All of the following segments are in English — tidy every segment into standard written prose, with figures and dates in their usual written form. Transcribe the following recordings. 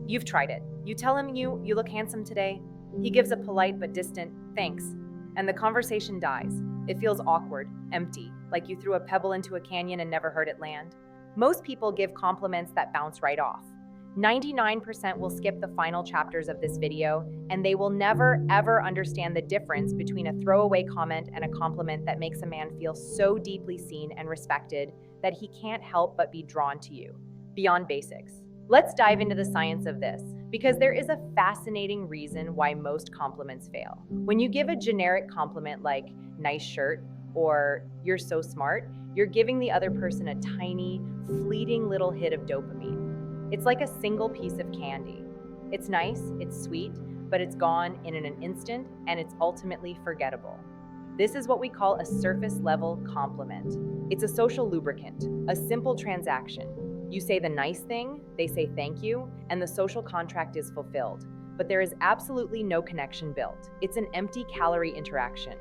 You've tried it. You tell him you look handsome today. He gives a polite but distant thanks, and the conversation dies. It feels awkward, empty, like you threw a pebble into a canyon and never heard it land. Most people give compliments that bounce right off. 99% will skip the final chapters of this video, and they will never, ever understand the difference between a throwaway comment and a compliment that makes a man feel so deeply seen and respected that he can't help but be drawn to you. Beyond basics. Let's dive into the science of this, because there is a fascinating reason why most compliments fail. When you give a generic compliment like nice shirt or you're so smart, you're giving the other person a tiny, fleeting little hit of dopamine. It's like a single piece of candy. It's nice, it's sweet, but it's gone in an instant and it's ultimately forgettable. This is what we call a surface level compliment. It's a social lubricant, a simple transaction. You say the nice thing, they say thank you, and the social contract is fulfilled. But there is absolutely no connection built. It's an empty calorie interaction.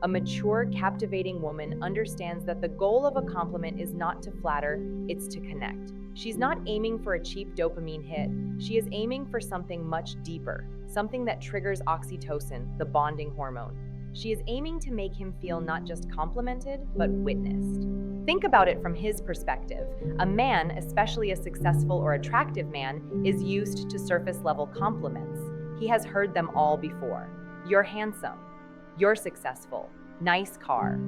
A mature, captivating woman understands that the goal of a compliment is not to flatter, it's to connect. She's not aiming for a cheap dopamine hit. She is aiming for something much deeper, something that triggers oxytocin, the bonding hormone. She is aiming to make him feel not just complimented, but witnessed. Think about it from his perspective. A man, especially a successful or attractive man, is used to surface-level compliments. He has heard them all before. You're handsome. You're successful. Nice car.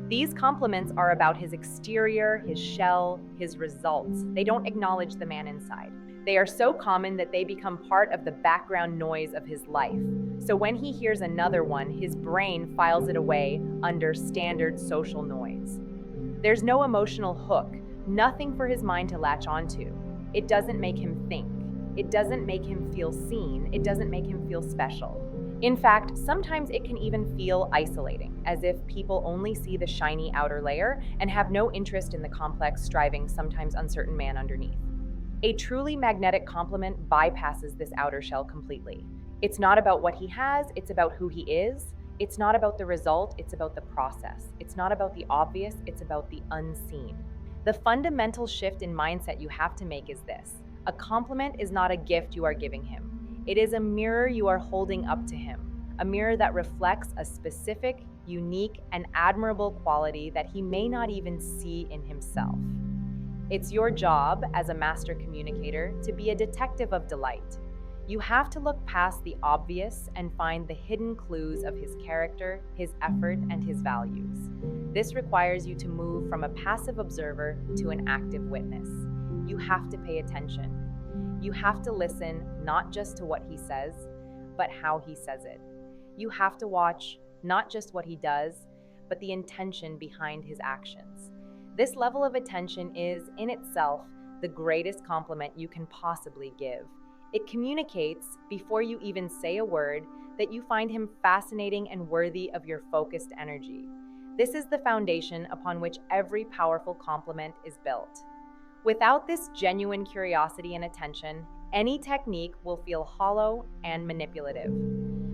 These compliments are about his exterior, his shell, his results. They don't acknowledge the man inside. They are so common that they become part of the background noise of his life. So when he hears another one, his brain files it away under standard social noise. There's no emotional hook, nothing for his mind to latch onto. It doesn't make him think. It doesn't make him feel seen. It doesn't make him feel special. In fact, sometimes it can even feel isolating, as if people only see the shiny outer layer and have no interest in the complex, striving, sometimes uncertain man underneath. A truly magnetic compliment bypasses this outer shell completely. It's not about what he has, it's about who he is. It's not about the result, it's about the process. It's not about the obvious, it's about the unseen. The fundamental shift in mindset you have to make is this. A compliment is not a gift you are giving him. It is a mirror you are holding up to him, a mirror that reflects a specific, unique, and admirable quality that he may not even see in himself. It's your job as a master communicator to be a detective of delight. You have to look past the obvious and find the hidden clues of his character, his effort, and his values. This requires you to move from a passive observer to an active witness. You have to pay attention. You have to listen not just to what he says, but how he says it. You have to watch not just what he does, but the intention behind his actions. This level of attention is, in itself, the greatest compliment you can possibly give. It communicates, before you even say a word, that you find him fascinating and worthy of your focused energy. This is the foundation upon which every powerful compliment is built. Without this genuine curiosity and attention, any technique will feel hollow and manipulative.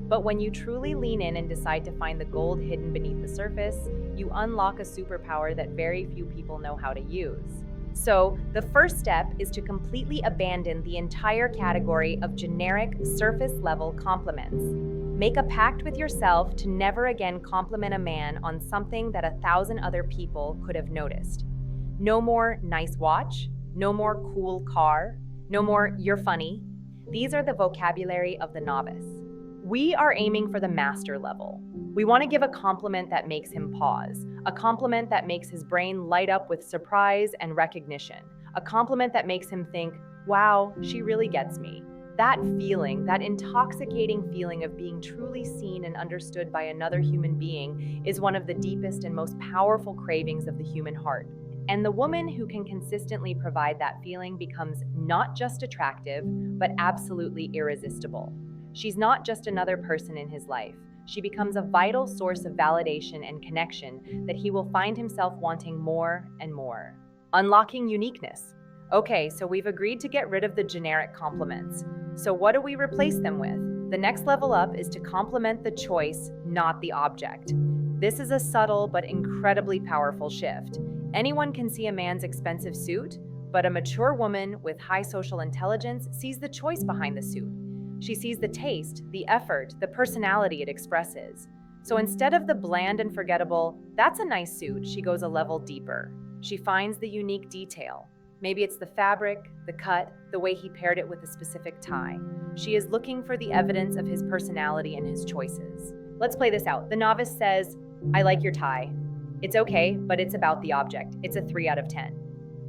But when you truly lean in and decide to find the gold hidden beneath the surface, you unlock a superpower that very few people know how to use. So, the first step is to completely abandon the entire category of generic, surface-level compliments. Make a pact with yourself to never again compliment a man on something that 1,000 other people could have noticed. No more nice watch, no more cool car, no more you're funny. These are the vocabulary of the novice. We are aiming for the master level. We want to give a compliment that makes him pause, a compliment that makes his brain light up with surprise and recognition, a compliment that makes him think, wow, she really gets me. That feeling, that intoxicating feeling of being truly seen and understood by another human being is one of the deepest and most powerful cravings of the human heart. And the woman who can consistently provide that feeling becomes not just attractive, but absolutely irresistible. She's not just another person in his life. She becomes a vital source of validation and connection that he will find himself wanting more and more. Unlocking uniqueness. Okay, so we've agreed to get rid of the generic compliments. So what do we replace them with? The next level up is to compliment the choice, not the object. This is a subtle but incredibly powerful shift. Anyone can see a man's expensive suit, But a mature woman with high social intelligence sees the choice behind the suit. She sees the taste, the effort, the personality it expresses. So instead of the bland and forgettable, "That's a nice suit," she goes a level deeper. She finds the unique detail. Maybe it's the fabric, the cut, the way he paired it with a specific tie. She is looking for the evidence of his personality and his choices. Let's play this out. The novice says, "I like your tie. It's okay, but it's about the object. It's a 3 out of 10.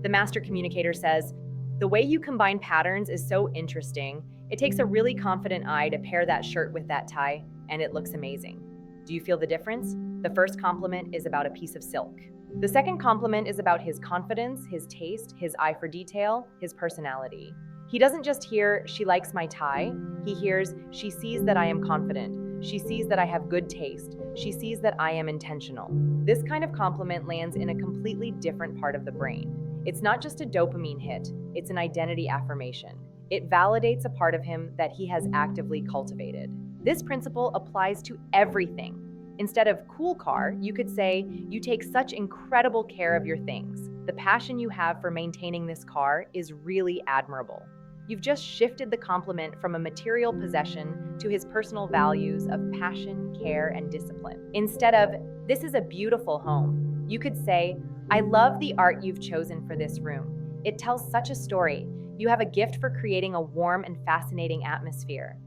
The master communicator says, "The way you combine patterns is so interesting. It takes a really confident eye to pair that shirt with that tie, and it looks amazing." Do you feel the difference? The first compliment is about a piece of silk. The second compliment is about his confidence, his taste, his eye for detail, his personality. He doesn't just hear, "She likes my tie." He hears, "She sees that I am confident. She sees that I have good taste. She sees that I am intentional." This kind of compliment lands in a completely different part of the brain. It's not just a dopamine hit, it's an identity affirmation. It validates a part of him that he has actively cultivated. This principle applies to everything. Instead of "cool car," you could say, "You take such incredible care of your things. The passion you have for maintaining this car is really admirable." You've just shifted the compliment from a material possession to his personal values of passion, care, and discipline. Instead of "This is a beautiful home," you could say, "I love the art you've chosen for this room. It tells such a story. You have a gift for creating a warm and fascinating atmosphere."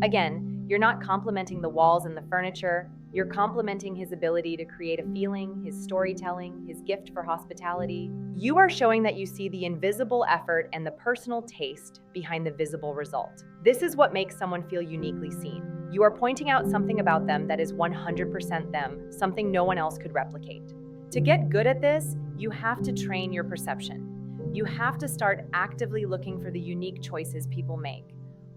Again, you're not complimenting the walls and the furniture. You're complimenting his ability to create a feeling, his storytelling, his gift for hospitality. You are showing that you see the invisible effort and the personal taste behind the visible result. This is what makes someone feel uniquely seen. You are pointing out something about them that is 100% them, something no one else could replicate. To get good at this, you have to train your perception. You have to start actively looking for the unique choices people make.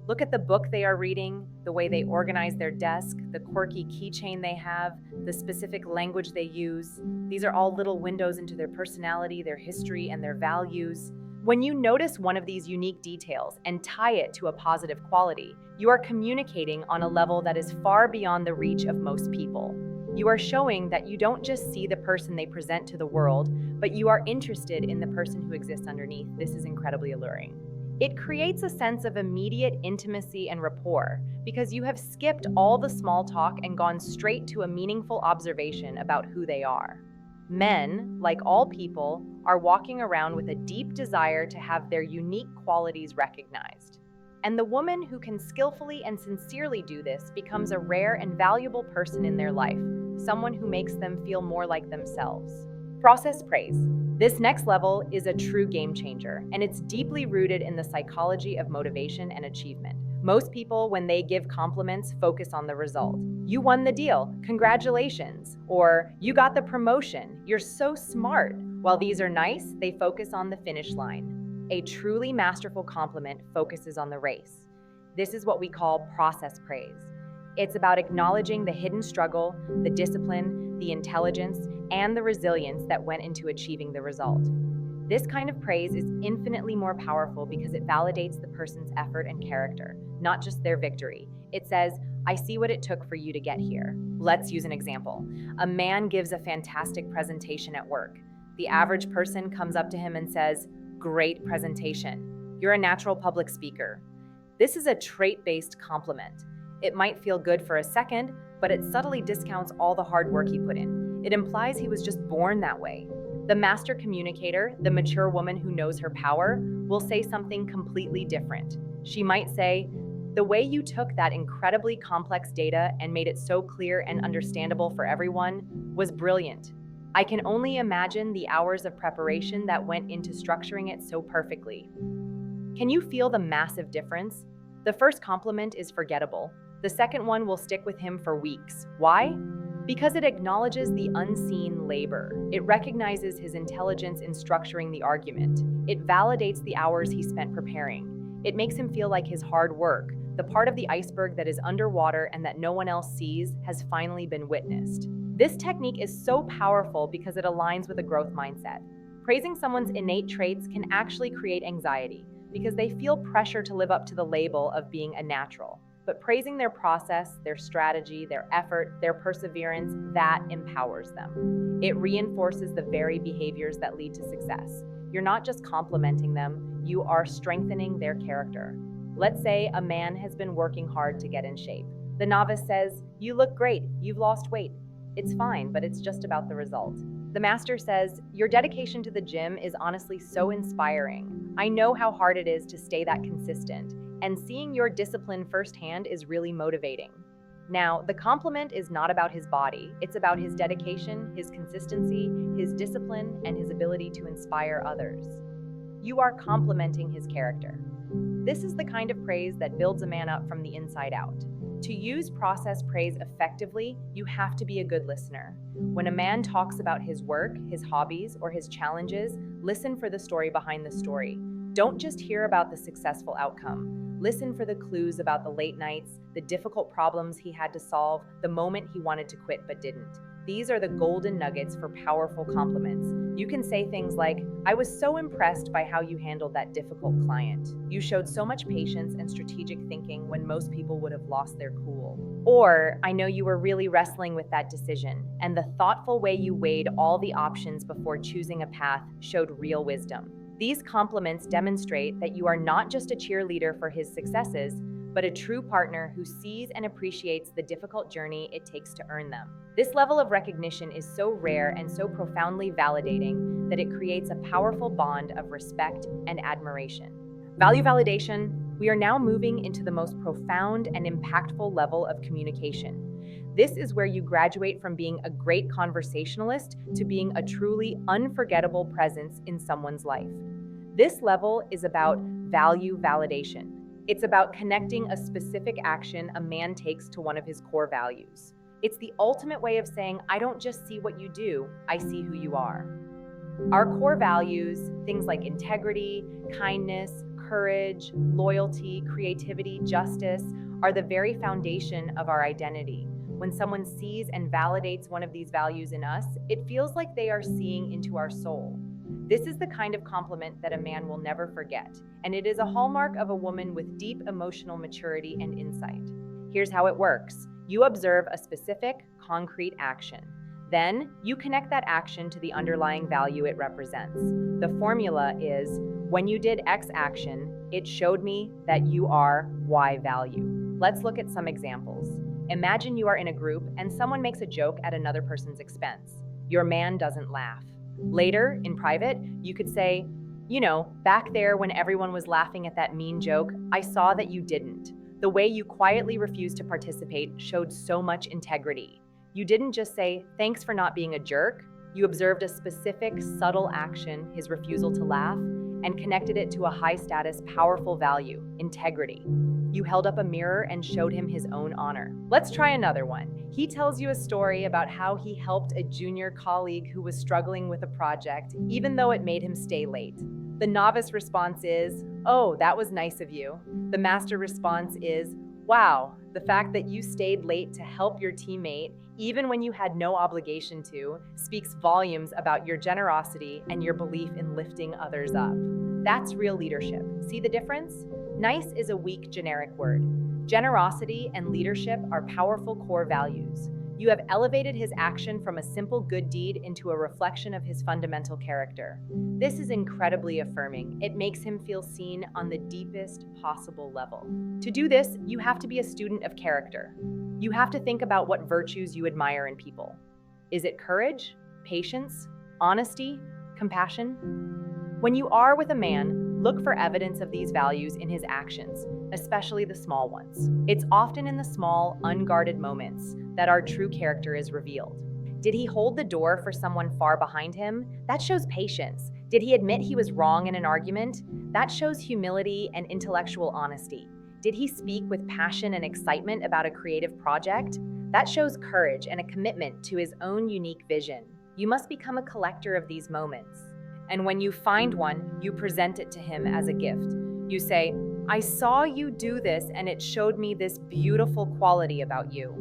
Look at the book they are reading, the way they organize their desk, the quirky keychain they have, the specific language they use. These are all little windows into their personality, their history, and their values. When you notice one of these unique details and tie it to a positive quality, you are communicating on a level that is far beyond the reach of most people. You are showing that you don't just see the person they present to the world, but you are interested in the person who exists underneath. This is incredibly alluring. It creates a sense of immediate intimacy and rapport because you have skipped all the small talk and gone straight to a meaningful observation about who they are. Men, like all people, are walking around with a deep desire to have their unique qualities recognized. And the woman who can skillfully and sincerely do this becomes a rare and valuable person in their life, someone who makes them feel more like themselves. Process praise. This next level is a true game changer, and it's deeply rooted in the psychology of motivation and achievement. Most people, when they give compliments, focus on the result. "You won the deal, congratulations," or "You got the promotion, you're so smart." While these are nice, they focus on the finish line. A truly masterful compliment focuses on the race. This is what we call process praise. It's about acknowledging the hidden struggle, the discipline, the intelligence, and the resilience that went into achieving the result. This kind of praise is infinitely more powerful because it validates the person's effort and character, not just their victory. It says, "I see what it took for you to get here." Let's use an example. A man gives a fantastic presentation at work. The average person comes up to him and says, "Great presentation. You're a natural public speaker." This is a trait-based compliment. It might feel good for a second, but it subtly discounts all the hard work he put in. It implies he was just born that way. The master communicator, the mature woman who knows her power, will say something completely different. She might say, "The way you took that incredibly complex data and made it so clear and understandable for everyone was brilliant. I can only imagine the hours of preparation that went into structuring it so perfectly." Can you feel the massive difference? The first compliment is forgettable. The second one will stick with him for weeks. Why? Because it acknowledges the unseen labor. It recognizes his intelligence in structuring the argument. It validates the hours he spent preparing. It makes him feel like his hard work, the part of the iceberg that is underwater and that no one else sees, has finally been witnessed. This technique is so powerful because it aligns with a growth mindset. Praising someone's innate traits can actually create anxiety because they feel pressure to live up to the label of being a natural. But praising their process, their strategy, their effort, their perseverance, that empowers them. It reinforces the very behaviors that lead to success. You're not just complimenting them, you are strengthening their character. Let's say a man has been working hard to get in shape. The novice says, "You look great, you've lost weight." It's fine, but it's just about the result. The master says, "Your dedication to the gym is honestly so inspiring. I know how hard it is to stay that consistent, and seeing your discipline firsthand is really motivating." Now, the compliment is not about his body, it's about his dedication, his consistency, his discipline, and his ability to inspire others. You are complimenting his character. This is the kind of praise that builds a man up from the inside out. To use process praise effectively, you have to be a good listener. When a man talks about his work, his hobbies, or his challenges, listen for the story behind the story. Don't just hear about the successful outcome. Listen for the clues about the late nights, the difficult problems he had to solve, the moment he wanted to quit but didn't. These are the golden nuggets for powerful compliments. You can say things like, "I was so impressed by how you handled that difficult client. You showed so much patience and strategic thinking when most people would have lost their cool." Or, "I know you were really wrestling with that decision, and the thoughtful way you weighed all the options before choosing a path showed real wisdom." These compliments demonstrate that you are not just a cheerleader for his successes, but a true partner who sees and appreciates the difficult journey it takes to earn them. This level of recognition is so rare and so profoundly validating that it creates a powerful bond of respect and admiration. Value validation, we are now moving into the most profound and impactful level of communication. This is where you graduate from being a great conversationalist to being a truly unforgettable presence in someone's life. This level is about value validation. It's about connecting a specific action a man takes to one of his core values. It's the ultimate way of saying, "I don't just see what you do, I see who you are." Our core values, things like integrity, kindness, courage, loyalty, creativity, justice, are the very foundation of our identity. When someone sees and validates one of these values in us, it feels like they are seeing into our soul. This is the kind of compliment that a man will never forget, and it is a hallmark of a woman with deep emotional maturity and insight. Here's how it works. You observe a specific, concrete action. Then, you connect that action to the underlying value it represents. The formula is, when you did X action, it showed me that you are Y value. Let's look at some examples. Imagine you are in a group and someone makes a joke at another person's expense. Your man doesn't laugh. Later, in private, you could say, "Back there when everyone was laughing at that mean joke, I saw that you didn't. The way you quietly refused to participate showed so much integrity." You didn't just say, "Thanks for not being a jerk." You observed a specific, subtle action, his refusal to laugh, and connected it to a high-status, powerful value, integrity. You held up a mirror and showed him his own honor. Let's try another one. He tells you a story about how he helped a junior colleague who was struggling with a project, even though it made him stay late. The novice response is, "Oh, that was nice of you." The master response is, "Wow, the fact that you stayed late to help your teammate, even when you had no obligation to, speaks volumes about your generosity and your belief in lifting others up." That's real leadership. See the difference? Nice is a weak, generic word. Generosity and leadership are powerful core values. You have elevated his action from a simple good deed into a reflection of his fundamental character. This is incredibly affirming. It makes him feel seen on the deepest possible level. To do this, you have to be a student of character. You have to think about what virtues you admire in people. Is it courage, patience, honesty, compassion? When you are with a man, look for evidence of these values in his actions, especially the small ones. It's often in the small, unguarded moments that our true character is revealed. Did he hold the door for someone far behind him? That shows patience. Did he admit he was wrong in an argument? That shows humility and intellectual honesty. Did he speak with passion and excitement about a creative project? That shows courage and a commitment to his own unique vision. You must become a collector of these moments. And when you find one, you present it to him as a gift. You say, "I saw you do this and it showed me this beautiful quality about you."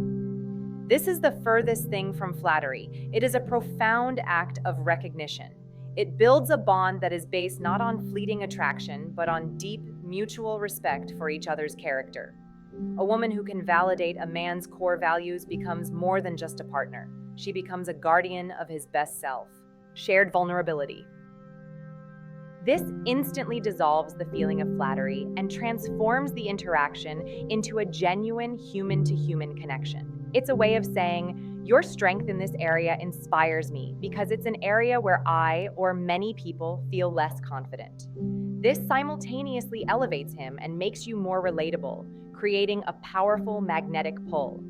This is the furthest thing from flattery. It is a profound act of recognition. It builds a bond that is based not on fleeting attraction, but on deep, mutual respect for each other's character. A woman who can validate a man's core values becomes more than just a partner. She becomes a guardian of his best self. Shared vulnerability. This instantly dissolves the feeling of flattery and transforms the interaction into a genuine human-to-human connection. It's a way of saying, your strength in this area inspires me because it's an area where I, or many people, feel less confident. This simultaneously elevates him and makes you more relatable, creating a powerful magnetic pull.